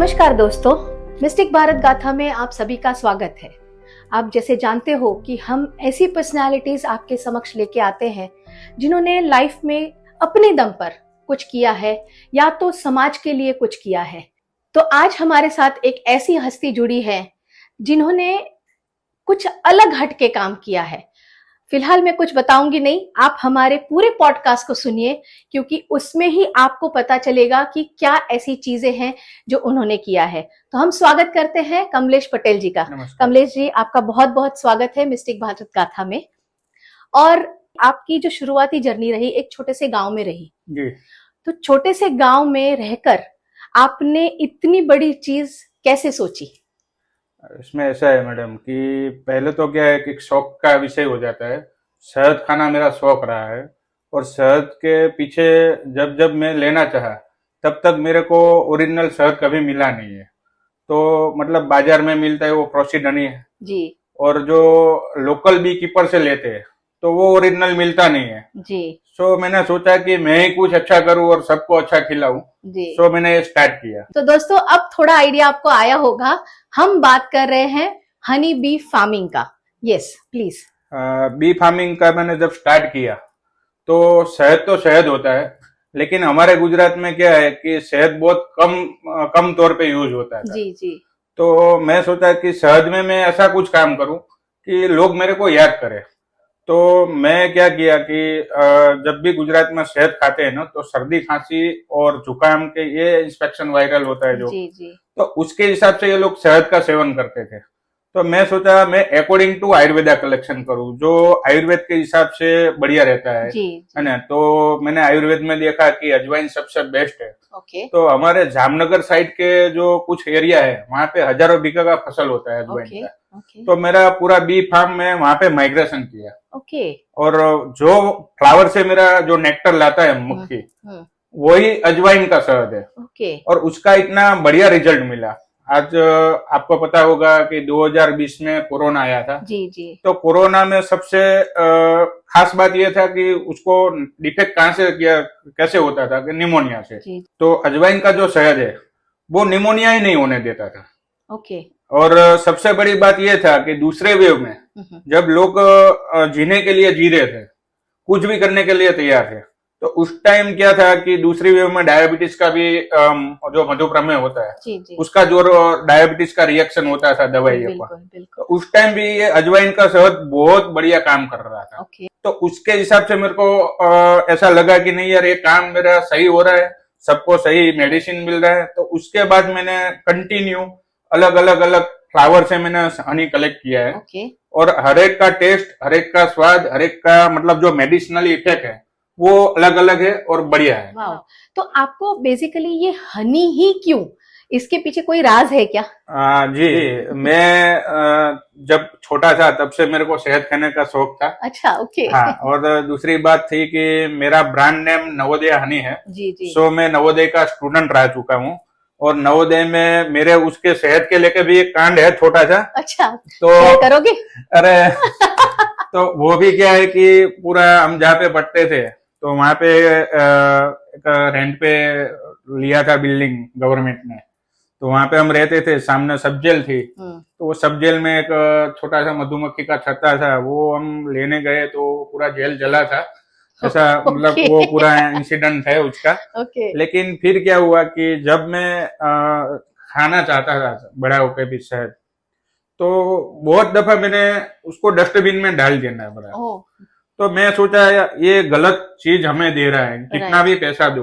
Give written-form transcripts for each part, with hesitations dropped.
नमस्कार दोस्तों, मिस्टिक भारत गाथा में आप सभी का स्वागत है। आप जैसे जानते हो कि हम ऐसी पर्सनालिटीज आपके समक्ष लेके आते हैं जिन्होंने लाइफ में अपने दम पर कुछ किया है या तो समाज के लिए कुछ किया है। तो आज हमारे साथ एक ऐसी हस्ती जुड़ी है जिन्होंने कुछ अलग हट के काम किया है। फिलहाल मैं कुछ बताऊंगी नहीं, आप हमारे पूरे पॉडकास्ट को सुनिए क्योंकि उसमें ही आपको पता चलेगा कि क्या ऐसी चीजें हैं जो उन्होंने किया है। तो हम स्वागत करते हैं कमलेश पटेल जी का। कमलेश जी, आपका बहुत बहुत स्वागत है मिस्टिक भारत गाथा में। और आपकी जो शुरुआती जर्नी रही एक छोटे से गांव में रही जी। तो छोटे से गांव में रहकर आपने इतनी बड़ी चीज कैसे सोची? इसमें ऐसा है मैडम कि पहले तो क्या है कि शौक का विषय हो जाता है। शहद खाना मेरा शौक रहा है और शहद के पीछे जब जब मैं लेना चाहा तब तक मेरे को ओरिजिनल शहद कभी मिला नहीं है। तो मतलब बाजार में मिलता है वो प्रोसीड हनी है जी, और जो लोकल बी कीपर से लेते हैं तो वो ओरिजिनल मिलता नहीं है जी, सो मैंने सोचा कि मैं ही कुछ अच्छा करूं और सबको अच्छा खिलाऊं। जी। सो मैंने ये स्टार्ट किया। तो दोस्तों, अब थोड़ा आइडिया आपको आया होगा। हम बात कर रहे हैं हनी बी फार्मिंग का। Yes please. बी फार्मिंग का मैंने जब स्टार्ट किया तो शहद होता है, लेकिन हमारे गुजरात में क्या है कि शहद बहुत कम तौर पे यूज होता है। जी जी। तो मैं सोचा कि शहद में मैं ऐसा कुछ काम करूं कि लोग मेरे को याद करें। तो मैं क्या किया कि जब भी गुजरात में शहद खाते हैं ना तो सर्दी खांसी और जुकाम के ये इंस्पेक्शन वायरल होता है जो, जी जी। तो उसके हिसाब से ये लोग शहद का सेवन करते थे। तो मैं सोचा मैं अकॉर्डिंग टू आयुर्वेदा कलेक्शन करूं जो आयुर्वेद के हिसाब से बढ़िया रहता है। जी, है ना। तो मैंने आयुर्वेद में देखा कि अजवाइन सबसे बेस्ट है। ओके तो हमारे जामनगर साइड के जो कुछ एरिया है वहां पे हजारों बीघा का फसल होता है अजवाइन ओके का। ओके तो मेरा पूरा बी फार्म में वहां पे माइग्रेशन किया ओके। और जो फ्लावर से मेरा जो नेक्टर लाता है मक्खी वही अजवाइन का शहद है ओके और उसका इतना बढ़िया रिजल्ट मिला। आज आपको पता होगा कि 2020 में कोरोना आया था। जी जी। तो कोरोना में सबसे खास बात यह था कि उसको डिटेक्ट कहाँ से किया, कैसे होता था कि निमोनिया से। जी। तो अजवाइन का जो शहद है वो निमोनिया ही नहीं होने देता था। ओके। और सबसे बड़ी बात यह था कि दूसरे वेव में जब लोग जीने के लिए जी रहे थे, कुछ भी करने के लिए तैयार थे, तो उस टाइम क्या था कि दूसरी वेव में डायबिटीज का भी जो मधुप्रमेह होता है जी जी। उसका जो डायबिटीज का रिएक्शन होता था दवाइयों का, बिल्कुल बिल्कुल। तो उस टाइम भी ये अजवाइन का शहद बहुत बढ़िया काम कर रहा था। ओके। तो उसके हिसाब से मेरे को ऐसा लगा कि नहीं यार ये काम मेरा सही हो रहा है, सबको सही मेडिसिन मिल रहा है। तो उसके बाद मैंने कंटिन्यू अलग अलग फ्लावर से मैंने हनी कलेक्ट किया है। ओके। और हर एक का टेस्ट, हर एक का स्वाद, हर एक का मतलब जो मेडिसिनली इफेक्ट है वो अलग अलग है और बढ़िया है। वाह। तो आपको बेसिकली ये हनी ही क्यों, इसके पीछे कोई राज है क्या? जी, मैं जब छोटा था तब से मेरे को शहद खाने का शौक था। अच्छा, ओके। हाँ, और दूसरी बात थी कि मेरा ब्रांड नेम नवोदय हनी है। जी जी। सो मैं नवोदय का स्टूडेंट रह चुका हूँ और नवोदय में मेरे उसके शहद के लेके भी एक कांड है छोटा सा। अच्छा, तो शेयर करोगे? अरे तो वो भी क्या है कि पूरा हम जहाँ पे पढ़ते थे तो वहां पे एक रेंट पे लिया था बिल्डिंग गवर्नमेंट ने। तो वहां पे हम रहते थे, सामने सब जेल थी। तो वो सब जेल में एक छोटा सा मधुमक्खी का छत्ता था, वो हम लेने गए तो पूरा जेल जला था। ऐसा मतलब वो पूरा इंसिडेंट है उसका। ओके। लेकिन फिर क्या हुआ कि जब मैं खाना चाहता था बड़ा होकर भी शहद, तो बहुत दफा मैंने उसको डस्टबिन में डाल देना पड़ा। तो मैं सोचा ये गलत चीज हमें दे रहा है, कितना भी पैसा दो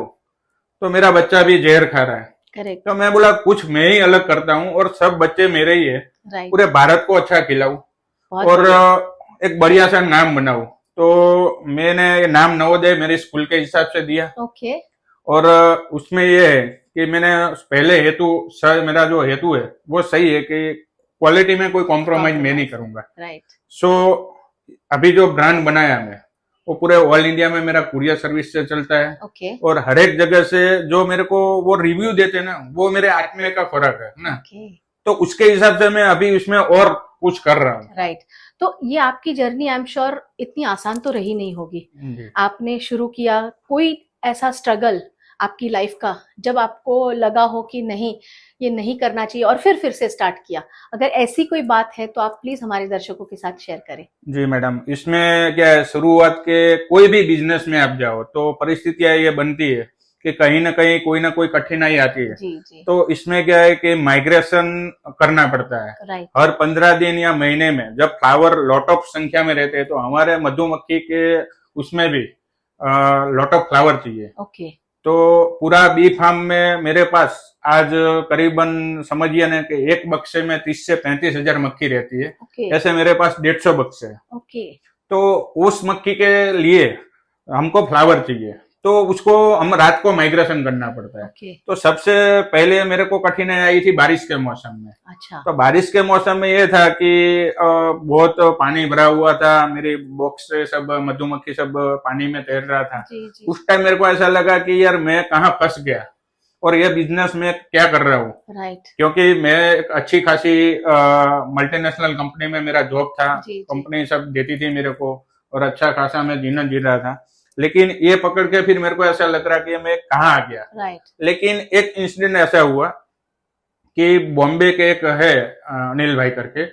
तो मेरा बच्चा भी जहर खा रहा है। करेक्ट। तो मैं बोला कुछ मैं ही अलग करता हूँ और सब बच्चे मेरे ही है, पूरे भारत को अच्छा खिलाऊं और एक बढ़िया सा नाम बनाऊं। तो मैंने नाम नवोदय मेरे स्कूल के हिसाब से दिया। ओके। और उसमें ये है कि मैंने पहले मेरा जो हेतु है वो सही है कि क्वालिटी में कोई कॉम्प्रोमाइज मैं नहीं करूंगा। राइट। सो अभी जो ब्रांड बनाया मैं वो पूरे ऑल इंडिया में मेरा कुरियर सर्विस से चलता है। ओके। और हर एक जगह से जो मेरे को वो रिव्यू देते हैं ना, वो मेरे आत्मीय का फर्क है ना। तो उसके हिसाब से मैं अभी इसमें और कुछ कर रहा हूँ। राइट। तो ये आपकी जर्नी आई एम श्योर इतनी आसान तो रही नहीं होगी। आपने शुरू किया, कोई ऐसा स्ट्रगल आपकी लाइफ का, जब आपको लगा हो कि नहीं ये नहीं करना चाहिए और फिर से स्टार्ट किया? अगर ऐसी कोई बात है तो आप प्लीज हमारे दर्शकों के साथ शेयर करें। जी मैडम, इसमें क्या है, शुरुआत के कोई भी बिजनेस में आप जाओ तो परिस्थितियां ये बनती है कि कहीं ना कहीं कोई ना कोई कठिनाई आती है। जी जी। तो इसमें क्या है कि माइग्रेशन करना पड़ता है। राइट। हर 15 दिन या महीने में जब फ्लावर लॉट ऑफ संख्या में रहते हैं तो हमारे मधुमक्खी के उसमें भी लॉट ऑफ फ्लावर चाहिए। ओके। तो पूरा बी फार्म में मेरे पास आज करीबन समझिए ना कि एक बक्से में 30 से 35 हजार मक्खी रहती है। ओके। ऐसे मेरे पास 150 बक्से है। ओके। तो उस मक्खी के लिए हमको फ्लावर चाहिए, तो उसको हम रात को माइग्रेशन करना पड़ता है। ओके। तो सबसे पहले मेरे को कठिनाई आई थी बारिश के मौसम में। अच्छा। तो बारिश के मौसम में ये था कि बहुत पानी भरा हुआ था, मेरी बॉक्स से सब मधुमक्खी सब पानी में तैर रहा था। जी जी। उस टाइम मेरे को ऐसा लगा कि यार मैं कहाँ फंस गया और ये बिजनेस में क्या कर रहा हूँ। राइट। क्योंकि मैं एक अच्छी खासी मल्टीनेशनल कंपनी में मेरा जॉब था, कंपनी सब देती थी मेरे को और अच्छा खासा मैं जीवन जी रहा था। लेकिन ये पकड़ के फिर मेरे को ऐसा लग रहा कि मैं कहाँ आ गया। राइट। लेकिन एक इंसिडेंट ऐसा हुआ कि बॉम्बे के एक है अनिल भाई करके,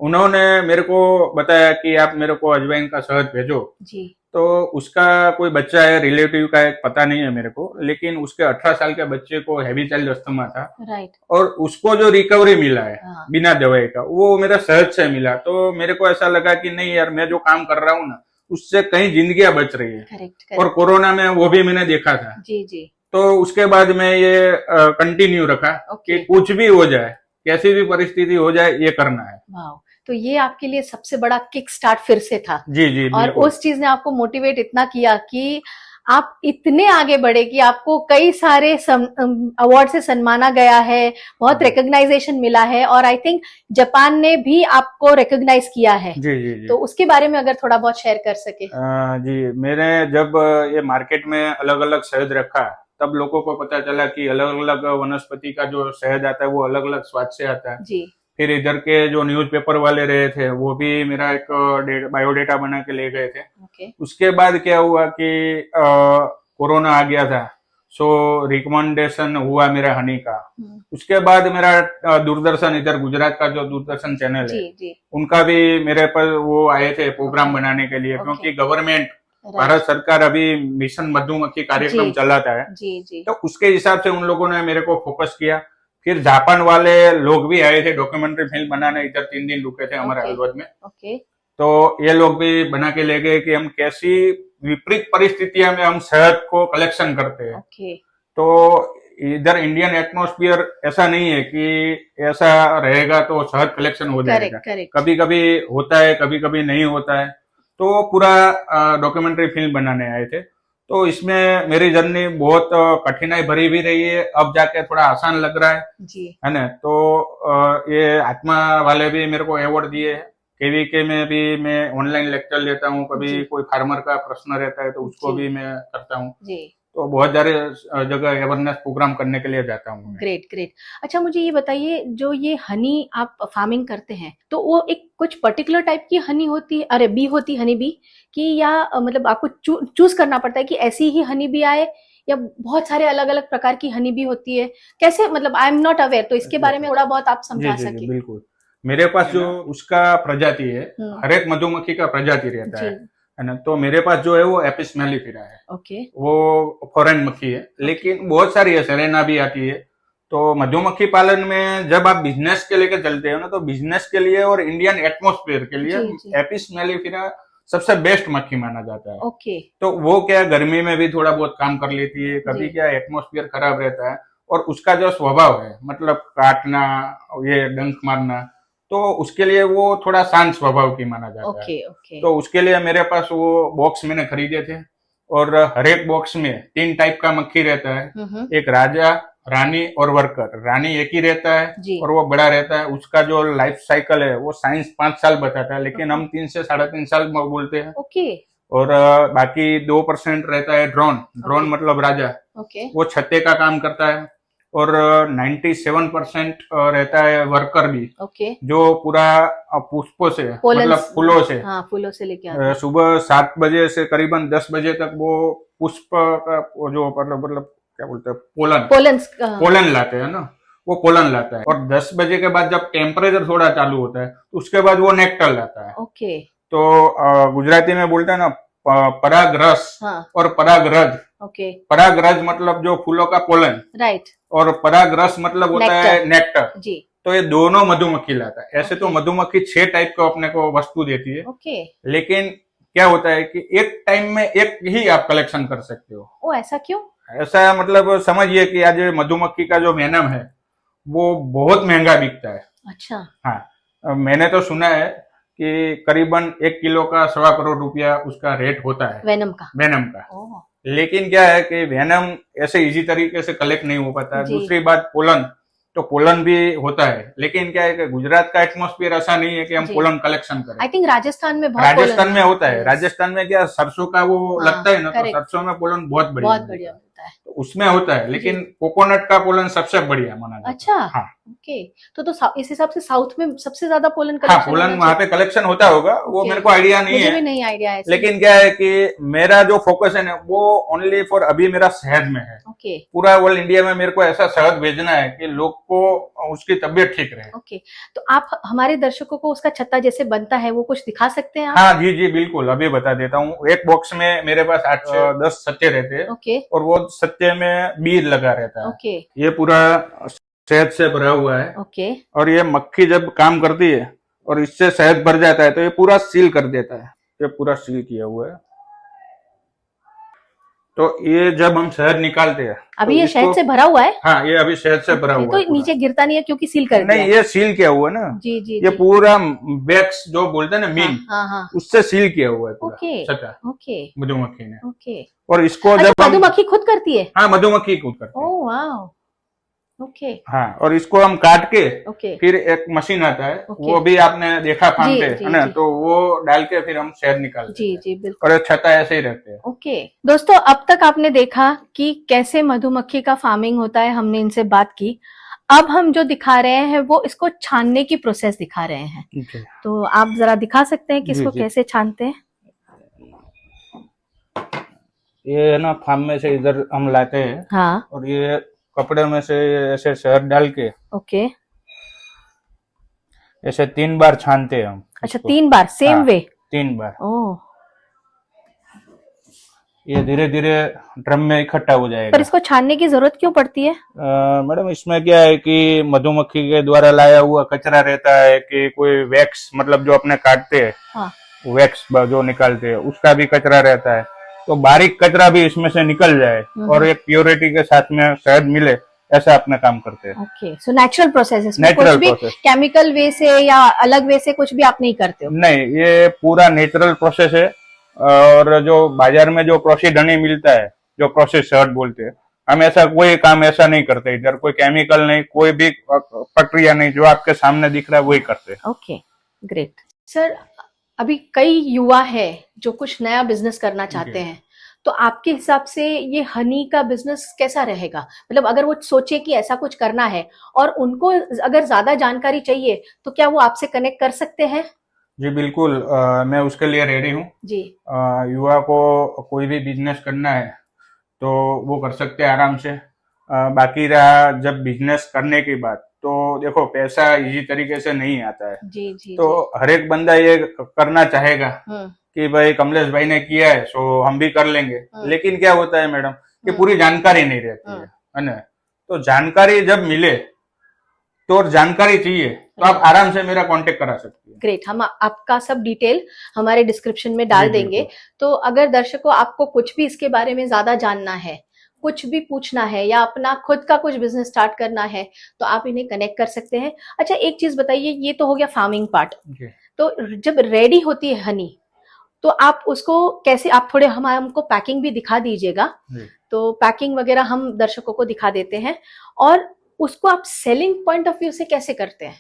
उन्होंने मेरे को बताया कि आप मेरे को अजवाइन का शहद भेजो जी। तो उसका कोई बच्चा है रिलेटिव का, एक पता नहीं है मेरे को, लेकिन उसके 18 साल के बच्चे को हैवी चाइल्ड अस्थमा था। राइट। और उसको जो रिकवरी मिला है बिना दवाई का वो मेरा शहद से मिला। तो मेरे को ऐसा लगा कि नहीं यार, मैं जो काम कर रहा हूँ ना उससे कई जिंदगियां बच रही है। करेक्ट। और कोरोना में वो भी मैंने देखा था। जी जी। तो उसके बाद मैं ये कंटिन्यू रखा कि कुछ भी हो जाए, कैसी भी परिस्थिति हो जाए, ये करना है। तो ये आपके लिए सबसे बड़ा किक स्टार्ट फिर से था। जी जी। और उस चीज ने आपको मोटिवेट इतना किया कि आप इतने आगे बढ़े कि आपको कई सारे अवार्ड से सम्माना गया है, बहुत रिकॉग्नाइजेशन मिला है और आई थिंक जापान ने भी आपको रिकॉग्नाइज किया है। जी जी जी। तो उसके बारे में अगर थोड़ा बहुत शेयर कर सके। जी, मैंने जब ये मार्केट में अलग अलग शहद रखा तब लोगों को पता चला कि अलग अलग वनस्पति का जो शहद आता है वो अलग अलग स्वाद से आता है। जी। फिर इधर के जो न्यूज़पेपर वाले रहे थे वो भी मेरा एक बायोडेटा बना के ले गए थे। ओके। उसके बाद क्या हुआ कि कोरोना आ गया था, सो रिकमेंडेशन हुआ मेरा हनी का। उसके बाद मेरा दूरदर्शन, इधर गुजरात का जो दूरदर्शन चैनल है जी। उनका भी मेरे पर वो आए थे प्रोग्राम बनाने के लिए। क्योंकि गवर्नमेंट भारत सरकार अभी मिशन मधुमक्खी कार्यक्रम चलाता है जी जी। तो उसके हिसाब से उन लोगों ने मेरे को फोकस किया। फिर जापान वाले लोग भी आए थे डॉक्यूमेंट्री फिल्म बनाने, इधर 3 दिन रुके थे हमारे हलवद में। ओके। तो ये लोग भी बना के ले गए कि हम कैसी विपरीत परिस्थितियों में हम शहद को कलेक्शन करते हैं। ओके। तो इधर इंडियन एटमॉस्फेयर ऐसा नहीं है कि ऐसा रहेगा तो शहद कलेक्शन हो जाएगा। कभी कभी होता है, कभी कभी नहीं होता है। तो पूरा डॉक्यूमेंट्री फिल्म बनाने आए थे। तो इसमें मेरी जर्नी बहुत कठिनाई भरी भी रही है, अब जाके थोड़ा आसान लग रहा है जी, है ना। तो ये आत्मा वाले भी मेरे को अवार्ड दिए है। केवीके में भी मैं ऑनलाइन लेक्चर लेता हूँ, कभी कोई फार्मर का प्रश्न रहता है तो उसको भी मैं करता हूँ। तो बहुत सारे जगह अवेयरनेस प्रोग्राम करने के लिए जाता हूँ। Great great. अच्छा, मुझे ये बताइए, जो ये हनी आप फार्मिंग करते हैं तो वो एक कुछ पर्टिकुलर टाइप की हनी होती है, अरे बी होती हनी बी, कि या मतलब आपको चूज करना पड़ता है कि ऐसी ही हनी बी आए या बहुत सारे अलग अलग प्रकार की हनी बी होती है? कैसे, मतलब आई एम नॉट अवेयर, तो इसके बारे में थोड़ा बहुत आप समझा सके। बिल्कुल। मेरे पास जो उसका प्रजाति है, हर एक मधुमक्खी का प्रजाति रहता है ना। तो मेरे पास जो है वो एपिस मेलिफेरा है। ओके। वो फॉरेन मक्खी है, लेकिन बहुत सारी है, सेरेना भी आती है। तो मधुमक्खी पालन में जब आप बिजनेस के लेके चलते हो ना, तो बिजनेस के लिए और इंडियन एटमॉस्फेयर के लिए एपिस मेलिफेरा सबसे बेस्ट मक्खी माना जाता है। ओके। तो वो क्या गर्मी में भी थोड़ा बहुत काम कर लेती है, कभी क्या एटमॉस्फेयर खराब रहता है और उसका जो स्वभाव है, मतलब काटना, ये डंक मारना, तो उसके लिए वो थोड़ा शांत स्वभाव की माना जाता है। ओके। तो उसके लिए मेरे पास वो बॉक्स मैंने खरीदे थे और हर एक बॉक्स में 3 टाइप का मक्खी रहता है। एक राजा, रानी और वर्कर। रानी एक ही रहता है और वो बड़ा रहता है। उसका जो लाइफ साइकिल है वो साइंस 5 साल बताता है, लेकिन हम 3 से 3.5 साल बोलते हैं। ओके। और बाकी 2% रहता है ड्रोन। ड्रोन मतलब राजा। ओके। वो छत्ते का काम करता है। और 97% रहता है वर्कर भी। ओके। जो पूरा पुष्पों से, मतलब फूलों से, फूलों से लेके सुबह 7 बजे से करीबन 10 बजे तक वो पुष्प का जो मतलब क्या बोलते हैं, पोलन पोलन पोलन लाते हैं ना, वो पोलन लाता है। और 10 बजे के बाद जब टेम्परेचर थोड़ा चालू होता है तो उसके बाद वो नेक्टर लाता है। ओके। तो गुजराती में बोलते हैं ना पराग रस और पराग रज। ओके। पराग रज मतलब जो फूलों का पोलन, राइट, और पराग रस मतलब होता है नेक्टर जी। तो ये दोनों मधुमक्खी लाता है। ऐसे तो मधुमक्खी 6 टाइप को अपने को वस्तु देती है। ओके। लेकिन क्या होता है कि एक टाइम में एक ही आप कलेक्शन कर सकते हो। ओ, ऐसा क्यों? ऐसा मतलब समझिए कि आज मधुमक्खी का जो वेनम है वो बहुत महंगा बिकता है। अच्छा। हाँ, मैंने तो सुना है कि करीबन 1 किलो का 1.25 करोड़ रुपया उसका रेट होता है वेनम का। लेकिन क्या है कि वेनम ऐसे इजी तरीके से कलेक्ट नहीं हो पाता है। दूसरी बात पोलन, तो पोलन भी होता है, लेकिन क्या है कि गुजरात का एटमॉस्फेयर ऐसा नहीं है कि हम पोलन कलेक्शन करें। आई थिंक राजस्थान में राजस्थान में होता है। राजस्थान में क्या सरसों का वो लगता है ना, तो सरसों में पोलन बहुत बढ़िया होता है, तो उसमें होता है। लेकिन कोकोनट का पोलन सबसे बढ़िया माना जाता है। अच्छा, हाँ, ओके। तो इस हिसाब से साउथ में सबसे ज्यादा पोलन कलेक्शन, हाँ, पोलन वहाँ पे कलेक्शन होता होगा, वो मेरे को आइडिया नहीं है, मुझे भी नहीं आइडिया है। लेकिन क्या है कि मेरा जो फोकस है ना वो ओनली फॉर अभी मेरा शहद में है। ओके। पूरा वर्ल्ड इंडिया में मेरे को ऐसा शहद भेजना है कि लोग को उसकी तबीयत ठीक रहे। ओके, तो आप हमारे दर्शकों को उसका छत्ता जैसे बनता है वो कुछ दिखा सकते हैं आप? हाँ जी जी बिल्कुल, अभी बता देता हूँ। एक बॉक्स में मेरे पास 8 से 10 सत्ते रहते हैं। ओके। और वो सत्ते में बीज लगा रहता है। ओके। ये पूरा शहद से भरा हुआ है। ओके। और ये मक्खी जब काम करती है और इससे शहद भर जाता है तो ये पूरा सील कर देता है। ये पूरा सील किया हुआ है। तो ये जब हम शहद निकालते हैं, अभी तो ये शहद से भरा हुआ है? हाँ, ये अभी शहद से भरा हुआ है। तो नीचे गिरता नहीं है क्योंकि सील कर दिया? नहीं, ये सील किया हुआ है ना। जी जी। ये पूरा वैक्स जो बोलते हैं ना, मीन, उससे सील किया हुआ है पूरा छत्ता। ओके। मधुमक्खी ने। ओके। और इसको जब मधुमक्खी खुद करती है? हाँ, मधुमक्खी खुद करती है। ओह वाह। ओके। हाँ, और इसको हम काट के फिर एक मशीन आता है, वो भी आपने देखा फार्मते है ना, तो वो डाल के फिर हम शहद निकालते हैं। जी बिल्कुल। और छत्ता ऐसे ही रहते हैं। ओके दोस्तों, अब तक आपने देखा कि कैसे मधुमक्खी का फार्मिंग होता है, हमने इनसे बात की। अब हम जो दिखा रहे हैं वो इसको छानने की प्रोसेस दिखा रहे हैं। तो आप जरा दिखा सकते हैं कि इसको कैसे छानते हैं? ये है ना, फार्म में से इधर हम लाते हैं। हाँ। और ये कपड़े में से ऐसे शहद डाल के, ओके, ऐसे 3 बार छानते हैं हम। अच्छा, 3 बार सेम वे? 3 बार। ओह। ये धीरे धीरे ड्रम में इकट्ठा हो जाएगा। पर इसको छानने की जरूरत क्यों पड़ती है? मैडम, इसमें क्या है कि मधुमक्खी के द्वारा लाया हुआ कचरा रहता है कि कोई वैक्स, मतलब जो अपने काटते हैं, हाँ, वैक्स जो निकालते हैं उसका भी कचरा रहता है, तो बारीक कचरा भी इसमें से निकल जाए और एक प्योरिटी के साथ में शहद मिले, ऐसा अपना काम करते हैं। ओके, सो नेचुरल प्रोसेस, इसमें कुछ भी केमिकल वे से या अलग वे से कुछ भी आप नहीं करते हो? नहीं, ये पूरा नेचुरल प्रोसेस है। और जो बाजार में जो प्रोसेस्ड हनी मिलता है, जो प्रोसेस शहद बोलते हैं, हम ऐसा कोई काम ऐसा नहीं करते इधर। कोई केमिकल नहीं, कोई भी प्रक्रिया नहीं, जो आपके सामने दिख रहा है वही करते हैं। Okay, great. सर, अभी कई युवा है जो कुछ नया बिजनेस करना चाहते हैं, तो आपके हिसाब से ये हनी का बिजनेस कैसा रहेगा? मतलब अगर वो सोचे कि ऐसा कुछ करना है और उनको अगर ज्यादा जानकारी चाहिए तो क्या वो आपसे कनेक्ट कर सकते हैं? जी बिल्कुल, मैं उसके लिए रेडी हूँ जी। युवा को कोई भी बिजनेस करना है तो वो कर सकते हैं आराम से। बाकी रहा जब बिजनेस करने की बात, तो देखो पैसा इजी तरीके से नहीं आता है। जी जी। तो हर एक बंदा ये करना चाहेगा कि भाई कमलेश भाई ने किया है सो हम भी कर लेंगे। लेकिन क्या होता है मैडम कि पूरी जानकारी नहीं रहती है ना। तो जानकारी जब मिले तो, और जानकारी चाहिए तो आप आराम से मेरा कांटेक्ट करा सकते हैं। ग्रेट, हम आपका सब डिटेल हमारे डिस्क्रिप्शन में डाल देंगे। तो अगर दर्शकों आपको कुछ भी इसके बारे में ज्यादा जानना है, कुछ भी पूछना है या अपना खुद का कुछ बिजनेस स्टार्ट करना है, तो आप इन्हें कनेक्ट कर सकते हैं। अच्छा, एक चीज बताइए, ये तो हो गया फार्मिंग पार्ट, तो जब रेडी होती है हनी तो आप उसको कैसे, आप थोड़े हमको पैकिंग भी दिखा दीजिएगा। तो पैकिंग वगैरह हम दर्शकों को दिखा देते हैं। और उसको आप सेलिंग पॉइंट ऑफ व्यू से कैसे करते हैं,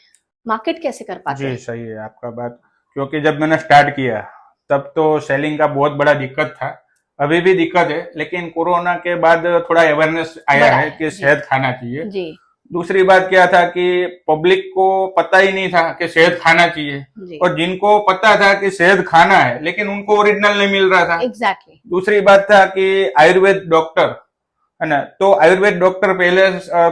मार्केट कैसे कर पाते हैं? जी सही है आपका बात, क्योंकि जब मैंने स्टार्ट किया तब तो सेलिंग का बहुत बड़ा दिक्कत था, अभी भी दिक्कत है, लेकिन कोरोना के बाद थोड़ा अवेयरनेस आया है कि शहद खाना चाहिए जी। दूसरी बात क्या था कि पब्लिक को पता ही नहीं था कि शहद खाना चाहिए, और जिनको पता था कि शहद खाना है लेकिन उनको ओरिजिनल नहीं मिल रहा था। एग्जैक्टली। दूसरी बात था कि आयुर्वेद डॉक्टर है ना। तो आयुर्वेद डॉक्टर पहले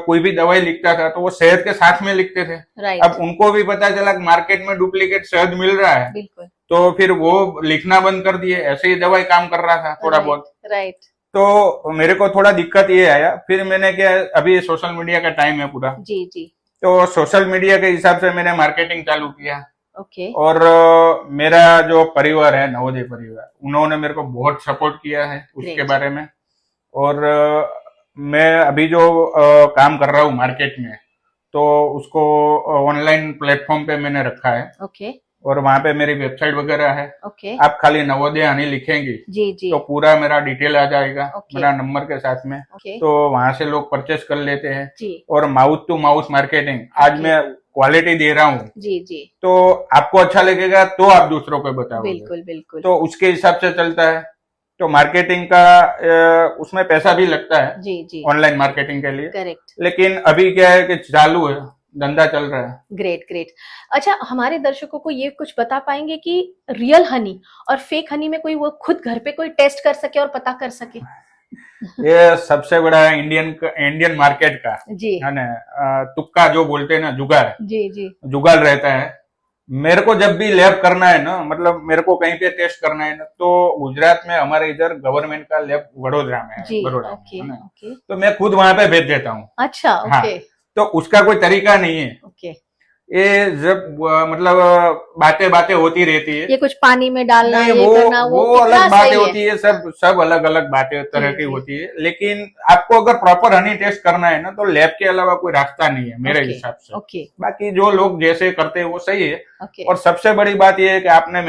कोई भी दवाई लिखता था तो वो शहद के साथ में लिखते थे। राइट। अब उनको भी पता चला कि मार्केट में डुप्लीकेट शहद मिल रहा है, बिल्कुल। तो फिर वो लिखना बंद कर दिए, ऐसे ही दवाई काम कर रहा था थोड़ा बहुत। राइट। तो मेरे को थोड़ा दिक्कत ये आया, फिर मैंने क्या, अभी सोशल मीडिया का टाइम है पूरा, जी जी। तो सोशल मीडिया के हिसाब से मैंने मार्केटिंग चालू किया। ओके। और मेरा जो परिवार है, नवोदय परिवार, उन्होंने मेरे को बहुत सपोर्ट किया है उसके Great. बारे में। और मैं अभी जो काम कर रहा हूँ मार्केट में, तो उसको ऑनलाइन प्लेटफॉर्म पे मैंने रखा है। ओके। और वहां पे मेरी वेबसाइट वगैरह है। ओके। आप खाली नवोदय हनी लिखेंगी जी जी। तो पूरा मेरा डिटेल आ जाएगा, Okay. मेरा नंबर के साथ में। ओके। तो वहां से लोग परचेस कर लेते हैं। जी और माउथ टू माउथ मार्केटिंग, आज Okay. मैं क्वालिटी दे रहा हूँ, जी जी। तो आपको अच्छा लगेगा तो आप दूसरों को बताओगे। बिल्कुल बिल्कुल। तो उसके हिसाब से चलता है। तो मार्केटिंग का उसमें पैसा भी लगता है जी जी। ऑनलाइन मार्केटिंग के लिए। करेक्ट। लेकिन अभी क्या है कि चालू है, धंधा चल रहा है। Great great. अच्छा, हमारे दर्शकों को ये कुछ बता पाएंगे कि रियल हनी और फेक हनी में कोई वो खुद घर पे कोई टेस्ट कर सके और पता कर सके? ये सबसे बड़ा इंडियन मार्केट का जी है ना, तुक्का जो बोलते हैं ना, जुगाड़, जी जी। जुगाड़ रहता है। मेरे को जब भी लैब करना है ना, मतलब मेरे को कहीं पे टेस्ट करना है ना, तो गुजरात में हमारे इधर गवर्नमेंट का लैब वडोदरा में है, जी बड़ोड़ा में, ओके है ना। ओके। तो मैं खुद वहां पे भेज देता हूँ। अच्छा हाँ, ओके तो उसका कोई तरीका नहीं है। ओके। ये जब मतलब बातें बातें होती रहती है। ये कुछ पानी में डालना, नहीं, ये करना, वो कितना अलग बातें सही होती है, सब अलग अलग बातें तरह जी की जी। होती है। लेकिन आपको अगर प्रॉपर हनी टेस्ट करना है ना, तो लैब के अलावा कोई रास्ता नहीं है मेरे ओके हिसाब से। ओके बाकी जो लोग जैसे करते हैं वो सही है। ओके। और सबसे बड़ी बात यह है कि आपने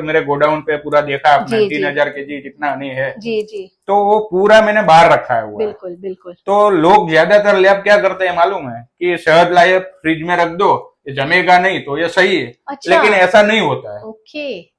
मेरे गोडाउन पे पूरा देखा आपने, जी, जी। 3000 केजी जितना हनी है, जी जी। तो वो पूरा मैंने बाहर रखा है हुआ है। बिल्कुल बिल्कुल। तो लोग ज्यादातर लैब क्या करते हैं मालूम है, कि शहद लाए फ्रिज में रख दो, ये जमेगा नहीं तो ये सही है। अच्छा। लेकिन ऐसा नहीं होता है। ओके।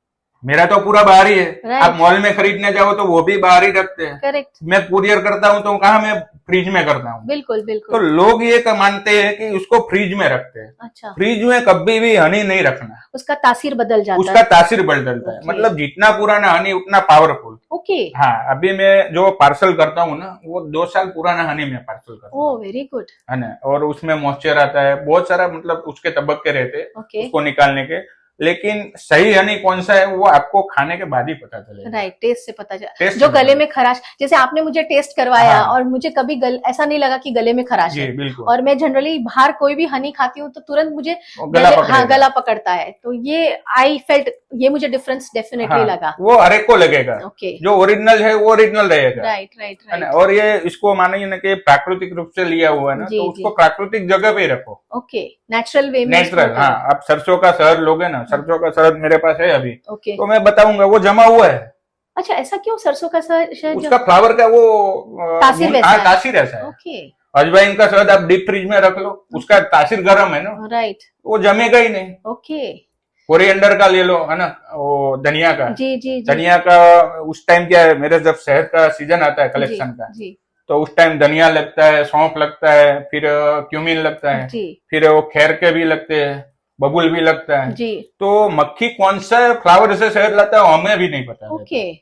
मेरा तो पूरा बाहर ही है। Right. आप मॉल में खरीदने जाओ तो वो भी बाहर ही रखते हैं। करेक्ट। मैं कुरियर करता हूँ तो कहाँ मैं फ्रिज में करता हूँ। बिल्कुल तो बिल्कुल। लोग ये मानते हैं कि उसको फ्रिज में रखते हैं। अच्छा, फ्रिज में कभी भी हनी नहीं रखना, उसका तासीर बदल जाता उसका है। तासीर बदलता है। Okay. मतलब जितना पुराना हनी उतना पावरफुल। ओके। हाँ, अभी मैं जो पार्सल करता हूँ ना, वो 2 साल पुराना हनी में पार्सल करता ओह हूँ, वेरी गुड। है ना। और उसमें मॉइस्चर आता है, बहुत सारा, मतलब उसके तबक्के रहते हैं ओके। उसको निकालने के। लेकिन सही हनी कौन सा है वो आपको खाने के बाद ही पता चलेगा। राइट, टेस्ट से पता चला। टेस्ट जो से गले पता में खराश, जैसे आपने मुझे टेस्ट करवाया हाँ। और मुझे कभी ऐसा नहीं लगा कि गले में खराश जी है। बिल्कुल। और मैं जनरली बाहर कोई भी हनी खाती हूँ तो तुरंत मुझे गला पकड़ेगा। हाँ, गला पकड़ता है। तो ये आई फेल्ट, ये मुझे डिफरेंस डेफिनेटली हाँ, लगा। वो हर एक को लगेगा। ओके। जो ओरिजिनल है वो ओरिजिनल रहेगा, राइट राइट है ना। राइट। और ये इसको मानिए ना कि प्राकृतिक रूप से लिया हुआ है ना, जी, तो उसको जी। प्राकृतिक जगह पे ही रखो। ओके, नेचुरल वे में। नेचुरल। हाँ, आप सरसों का शहद लोगे ना, सरसों का शहद मेरे पास है अभी, ओके। तो मैं बताऊंगा वो जमा हुआ है। अच्छा, ऐसा क्यों? सरसों का शहद उसका फ्लावर का वो तासीर वैसा है। तासीर ऐसा है। ओके। अजवाइन का शहद आप डीप फ्रिज में रख लो, उसका तासीर गर्म है ना, राइट। वो जमेगा ही नहीं। ओके। कोरिएंडर का ले लो, है ना, वो धनिया का। जी जी जी। धनिया का उस टाइम क्या है, मेरे जब शहद का सीजन आता है कलेक्शन का, जी तो उस टाइम धनिया लगता है, सौंफ लगता है, फिर क्यूमिन लगता है, जी फिर वो खैर के भी लगते हैं, बबुल भी लगता है। जी। तो मक्खी कौन सा फ्लावर से शहद लाता है हमें भी नहीं पता रहता। ओके।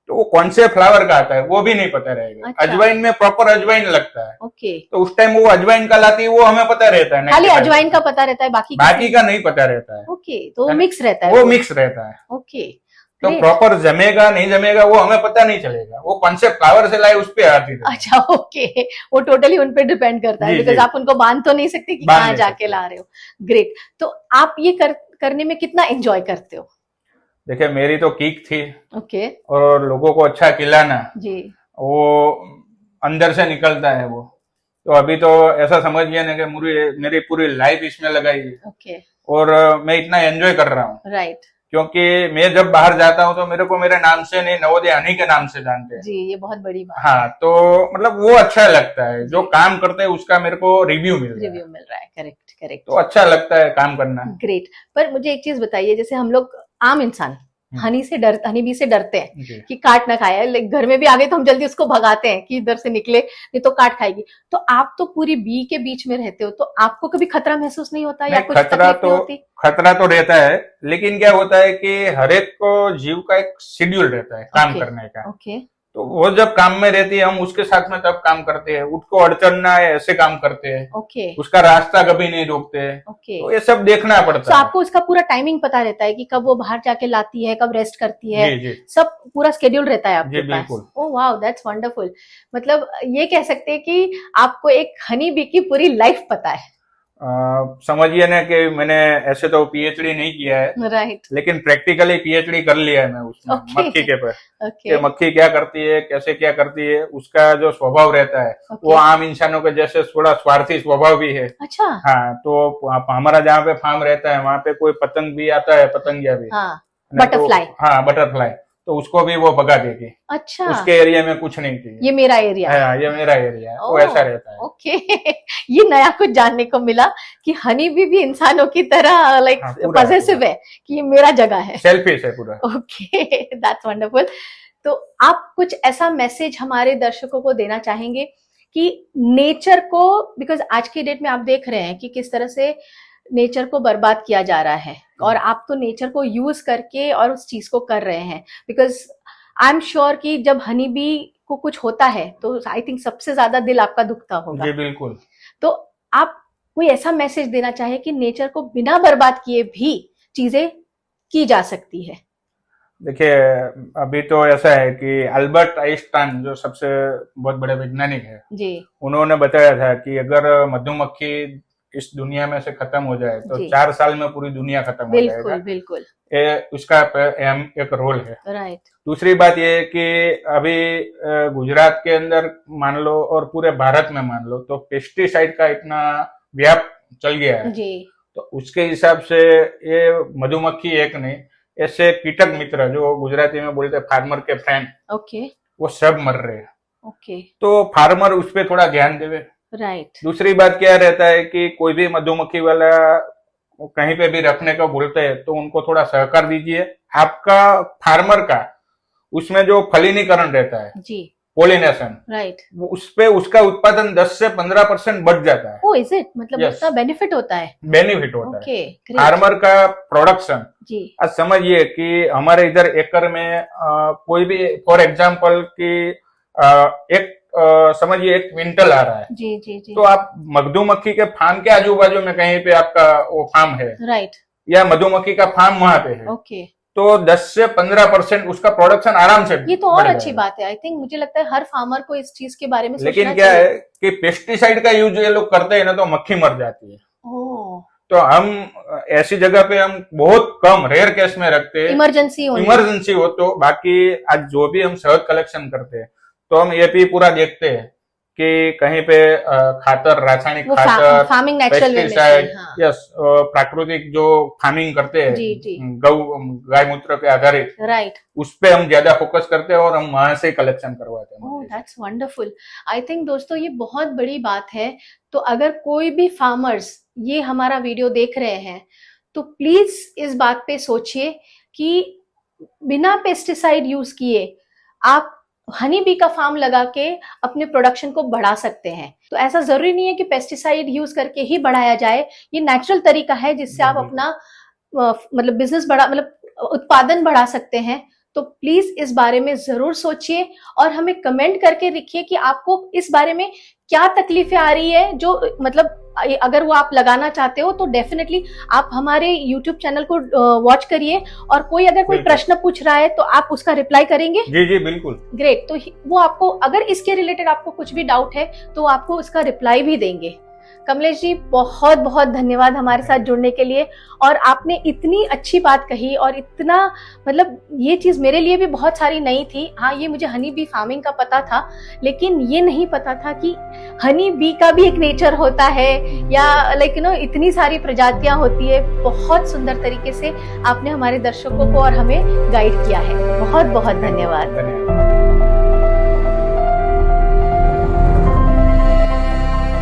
तो वो कौन से फ्लावर का आता है वो भी नहीं पता रहेगा। अच्छा। अजवाइन में प्रॉपर अजवाइन लगता है, ओके। तो उस टाइम वो अजवाइन का लाती है, वो हमें पता रहता है। खाली अजवाइन का पता रहता है, बाकी बाकी का नहीं पता रहता है। ओके, तो है ना? मिक्स रहता है वो मिक्स रहता है। ओके। तो Great. प्रॉपर जमेगा नहीं जमेगा वो हमें पता नहीं चलेगा। वो कौन से फ्लावर से लाए उस पे आती है। अच्छा ओके, वो टोटली उन पे डिपेंड करता है, जी, बिकॉज जी। आप उनको बांध तो नहीं सकते कि बांध कहाँ नहीं जाके सकते। ला रहे हो। ग्रेट। तो आप ये करने में कितना एंजॉय करते हो? देखिए, मेरी तो किक थी, ओके। और लोगों को अच्छा खिलाना जी। वो अंदर से निकलता है वो। तो अभी तो ऐसा समझिए ना कि मेरी पूरी लाइफ इसमें लगाई है। ओके। और मैं इतना एंजॉय कर रहा हूँ, राइट। क्योंकि मैं जब बाहर जाता हूँ तो मेरे को मेरे नाम से नहीं, नवोदय हनी के नाम से जानते हैं। जी, ये बहुत बड़ी बात हाँ, तो मतलब वो अच्छा लगता है, जो जी। काम करते हैं उसका मेरे को रिव्यू मिल रहा है, रिव्यू मिल रहा है। Correct correct. तो अच्छा लगता है काम करना। ग्रेट। पर मुझे एक चीज बताइए, जैसे हम लोग आम इंसान हनी बी से डरते हैं जी। कि काट ना खाए, लाइक घर में भी आ गए तो हम जल्दी उसको भगाते हैं कि इधर से निकले, नहीं तो काट खाएगी। तो आप तो पूरी बी के बीच में रहते हो, तो आपको कभी खतरा महसूस नहीं होता या कुछ तकलीफ नहीं होती? खतरा तो रहता है, लेकिन क्या होता है कि हर एक को जीव का एक शेड्यूल रहता है काम करने का। ओके। तो वो जब काम में रहती है हम उसके साथ में तब काम करते हैं, उसको अड़चन ना आए ऐसे काम करते हैं, ओके उसका रास्ता कभी नहीं रोकते हैं। ओके। तो ये सब देखना तो पड़ता है। आपको उसका पूरा टाइमिंग पता रहता है कि कब वो बाहर जाके लाती है, कब रेस्ट करती है, जी जी सब पूरा स्केड्यूल रहता है आपके जी पास। बिल्कुल। Oh wow, that's wonderful. मतलब ये कह सकते हैं कि आपको एक हनी बी की पूरी लाइफ पता है। समझिए ना कि मैंने ऐसे तो पीएचडी नहीं किया है, राइट। लेकिन प्रैक्टिकली पीएचडी कर लिया है मैं उसमें, ओके मक्खी के पर ओके कि मक्खी क्या करती है, कैसे क्या करती है, उसका जो स्वभाव रहता है वो ओके। आम इंसानों के जैसे थोड़ा स्वार्थी स्वभाव भी है। अच्छा। हाँ, तो हमारा जहाँ पे फार्म रहता है वहाँ पे कोई पतंग भी आता है, पतंगिया भी, हाँ, नहीं तो बटरफ्लाई। हाँ बटरफ्लाई, तो उसको भी वो भगा देगी। अच्छा, उसके एरिया में कुछ नहीं चाहिए, ये मेरा एरिया है। हाँ ये मेरा एरिया है, वो ओह, ऐसा रहता है। ओके ये नया कुछ जानने को मिला कि हनी बी भी इंसानों की तरह लाइक हाँ, पूरा है, पॉजिटिव है कि ये मेरा जगह है। सेल्फिश है पूरा। Okay that's wonderful. तो आप कुछ ऐसा मैसेज हमारे दर्शकों को देना चाहेंगे कि नेचर को, बिकॉज आज की डेट में आप देख रहे हैं कि किस तरह से नेचर को बर्बाद किया जा रहा है, और आप तो नेचर को यूज करके और उस चीज को कर रहे हैं, बिकॉज आई एम श्योर कि जब हनी बी को कुछ होता है तो आई थिंक सबसे ज्यादा दिल आपका दुखता होगा। जी बिल्कुल। तो आप कोई ऐसा मैसेज देना चाहे कि नेचर को बिना बर्बाद किए भी चीजें की जा सकती है। देखिए, अभी तो ऐसा है कि अल्बर्ट आइंस्टाइन जो सबसे बहुत बड़े वैज्ञानिक है जी उन्होंने बताया था कि अगर मधुमक्खी इस दुनिया में से खत्म हो जाए तो जी। 4 साल में पूरी दुनिया खत्म हो बिल्कुल जाएगा। बिल्कुल ये उसका अहम एक रोल है। राइट। दूसरी बात ये है कि अभी गुजरात के अंदर मान लो और पूरे भारत में मान लो तो पेस्टिसाइड का इतना व्याप चल गया है, जी तो उसके हिसाब से ये मधुमक्खी एक नहीं, ऐसे कीटक मित्र जो गुजराती में बोलते हैं फार्मर के फ्रेंड, ओके वो सब मर रहे हैं। ओके तो फार्मर उस पर थोड़ा ध्यान देवे। राइट। दूसरी बात क्या रहता है कि कोई भी मधुमक्खी वाला कहीं पे भी रखने को बोलते हैं तो उनको थोड़ा सहकार दीजिए। आपका फार्मर का उसमें जो फलीनीकरण रहता है, जी पोलिनेशन, राइट। उस पे उसका उत्पादन 10 से 15% बढ़ जाता है। ओह इज इट, मतलब Yes. उसका बेनिफिट होता है। बेनिफिट होता है ओके ग्रेट। फार्मर का प्रोडक्शन। जी आज समझिए कि हमारे इधर एकड़ में कोई भी फॉर एग्जांपल कि एक समझिए 1 क्विंटल आ रहा है, जी जी जी तो आप मधुमक्खी के फार्म के आजू बाजू में कहीं पे आपका वो फार्म है राइट। या मधुमक्खी का फार्म वहां पे है, ओके तो 10 से 15% उसका प्रोडक्शन आराम से ये तो और बढ़ अच्छी जाएगा। बात है। आई थिंक मुझे लगता है हर फार्मर को इस चीज के बारे में सोचना लेकिन क्या चाहिए। है कि पेस्टिसाइड का यूज ये लोग करते हैं ना तो मक्खी मर जाती है। ओह तो हम ऐसी जगह पे हम बहुत कम रेयर केस में रखते हैं, इमरजेंसी होनी। इमरजेंसी हो तो। बाकी आज जो भी हम शहद कलेक्शन करते हैं तो हम ये भी पूरा देखते हैं कि कहीं पे खातर, रासायनिक वो खातर, फार्मिंग नेचुरल वे में से, पेस्टिसाइड, हाँ। यस, प्राकृतिक जो फार्मिंग करते हैं जी जी गाय मूत्र पे आधारित, राइट। उस पे हम ज्यादा फोकस करते हैं और हम वहां से कलेक्शन करवाते ओह हैं। That's wonderful. आई थिंक दोस्तों ये बहुत बड़ी बात है। तो अगर कोई भी फार्मर्स ये हमारा वीडियो देख रहे हैं तो प्लीज इस बात पे सोचिए कि बिना पेस्टिसाइड यूज किए आप हनी बी का फार्म लगा के अपने प्रोडक्शन को बढ़ा सकते हैं। तो ऐसा जरूरी नहीं है कि पेस्टिसाइड यूज करके ही बढ़ाया जाए, ये नेचुरल तरीका है जिससे आप अपना मतलब बिजनेस बढ़ा, मतलब उत्पादन बढ़ा सकते हैं। तो प्लीज इस बारे में जरूर सोचिए और हमें कमेंट करके लिखिए कि आपको इस बारे में क्या तकलीफें आ रही है, जो मतलब अगर वो आप लगाना चाहते हो तो डेफिनेटली आप हमारे YouTube चैनल को वॉच करिए, और कोई अगर कोई प्रश्न पूछ रहा है तो आप उसका रिप्लाई करेंगे। जी जी बिल्कुल। ग्रेट। तो वो आपको अगर इसके रिलेटेड आपको कुछ भी डाउट है तो आपको उसका रिप्लाई भी देंगे। कमलेश जी बहुत बहुत धन्यवाद हमारे साथ जुड़ने के लिए, और आपने इतनी अच्छी बात कही, और इतना मतलब ये चीज मेरे लिए भी बहुत सारी नई थी। हाँ ये मुझे हनी बी फार्मिंग का पता था, लेकिन ये नहीं पता था कि हनी बी का भी एक नेचर होता है, या लाइक इतनी सारी प्रजातियां होती है। बहुत सुंदर तरीके से आपने हमारे दर्शकों को और हमें गाइड किया है। बहुत बहुत धन्यवाद। धन्यवाद।